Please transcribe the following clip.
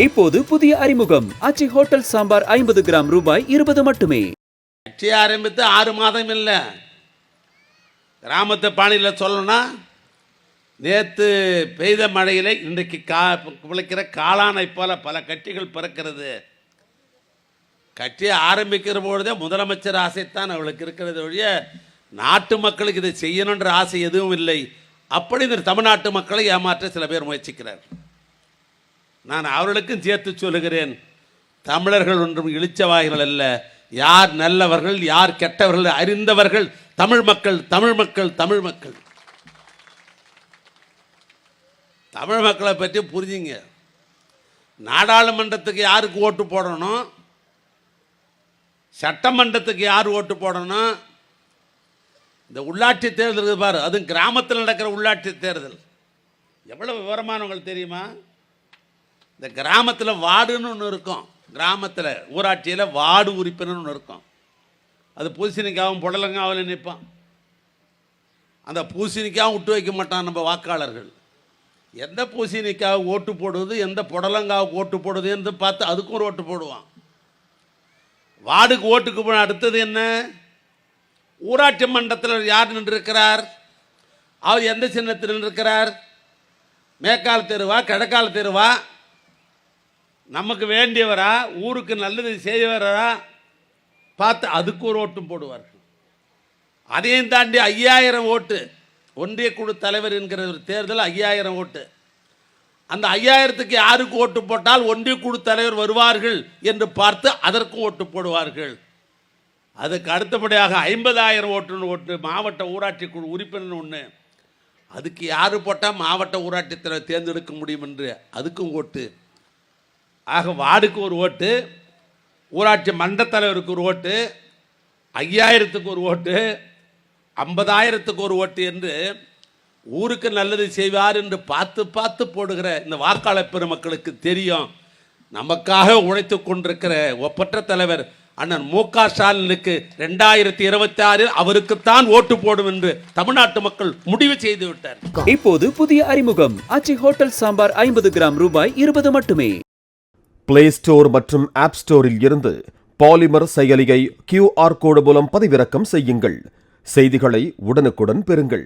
இப்போது புதிய அறிமுகம் ஆச்சி ஹோட்டல் சாம்பார் 50 கிராம் ரூபாய் 20 மட்டுமே. கட்சி ஆரம்பித்து 6 மாதம் இல்லை. கிராமத்து பாணியில் சொல்லணும்னா நேற்று பெய்த மழையில் இன்றைக்கு விளைக்கிற காளானை போல பல கட்சிகள் பிறக்கிறது. கட்சி ஆரம்பிக்கிற பொழுதே முதலமைச்சர் ஆசைத்தான் அவளுக்கு இருக்கிறது ஒழிய நாட்டு மக்களுக்கு இதை செய்யணுன்ற ஆசை எதுவும் இல்லை. அப்படி இந்த தமிழ்நாட்டு மக்களை ஏமாற்ற சில பேர் முயற்சிக்கிறார். நான் அவர்களுக்கும் சேர்த்து சொல்லுகிறேன், தமிழர்கள் ஒன்றும் இழிச்சவாய்கள் அல்ல. யார் நல்லவர்கள் யார் கெட்டவர்கள் அறிந்தவர்கள் தமிழ் மக்கள். தமிழ் மக்கள் தமிழ் மக்கள் தமிழ் மக்களை பற்றி புரிஞ்சுங்க. நாடாளுமன்றத்துக்கு யாருக்கு ஓட்டு போடணும், சட்டமன்றத்துக்கு யார் ஓட்டு போடணும், இந்த உள்ளாட்சி தேர்தல் பாரு, அதுவும் கிராமத்தில் நடக்கிற உள்ளாட்சி தேர்தல் எவ்வளோ விவரமானவங்களுக்கு தெரியுமா? இந்த கிராமத்தில் வார்டுன்னு ஒன்று இருக்கும். கிராமத்தில் ஊராட்சியில் வார்டு உறுப்பினர்னு ஒன்று இருக்கும். அது பூசணிக்காவும் புடலங்காவில் நிற்பான். அந்த பூசணிக்காவும் விட்டு வைக்க மாட்டான் நம்ம வாக்காளர்கள். எந்த பூசணிக்காவுக்கு ஓட்டு போடுவது எந்த புடலங்காவுக்கு ஓட்டு போடுவது என்று பார்த்து அதுக்கும் ஒரு ஓட்டு போடுவான். வார்டுக்கு ஓட்டுக்கு போன அடுத்தது என்ன? ஊராட்சி மன்றத்தில் யார் நின்றிருக்கிறார், அவர் எந்த சின்னத்தில் நின்றிருக்கிறார், மேற்கால தெருவா கிழக்கால தெருவா, நமக்கு வேண்டியவரா ஊருக்கு நல்லது செய்வரா பார்த்து அதுக்கு ஒரு ஓட்டும் போடுவார்கள். அதையும் தாண்டி 5000 ஓட்டு ஒன்றிய குழு தலைவர் என்கிற ஒரு தேர்தல் 5000 ஓட்டு. அந்த 5000க்கு யாருக்கு ஓட்டு போட்டால் ஒன்றிய குழு தலைவர் வருவார்கள் என்று பார்த்து அதற்கும் ஓட்டு போடுவார்கள். அதுக்கு அடுத்தபடியாக 50000 ஓட்டுன்னு ஓட்டு மாவட்ட ஊராட்சி குழு உறுப்பினர் ஒன்று, அதுக்கு யார் போட்டால் மாவட்ட ஊராட்சி தலைவர் தேர்ந்தெடுக்க முடியும் என்று அதுக்கும் ஓட்டு. ஆக வார்டுக்கு ஒரு ஓட்டு, ஊராட்சி மன்ற தலைவருக்கு ஒரு ஓட்டு, 5000க்கு ஒரு ஓட்டு, 50000க்கு ஒரு ஓட்டு என்று ஊருக்கு நல்லது செய்வார் என்று பார்த்து பார்த்து போடுகிற இந்த வாக்காளர் பெருமக்களுக்கு தெரியும், நமக்காக உழைத்து கொண்டிருக்கிற ஒப்பற்ற தலைவர் அண்ணன் மு.க. ஸ்டாலினுக்கு 2026 அவருக்குத்தான் ஓட்டு போடும் என்று தமிழ்நாட்டு மக்கள் முடிவு செய்து விட்டார். இப்போது புதிய அறிமுகம் ஆச்சி ஹோட்டல் சாம்பார் 50 கிராம் ரூபாய் 20 மட்டுமே. பிளே ஸ்டோர் மற்றும் ஆப் ஸ்டோரில் இருந்து பாலிமர் செயலியை QR கோடு மூலம் பதிவிறக்கம் செய்யுங்கள். செய்திகளை உடனுக்குடன் பெறுங்கள்.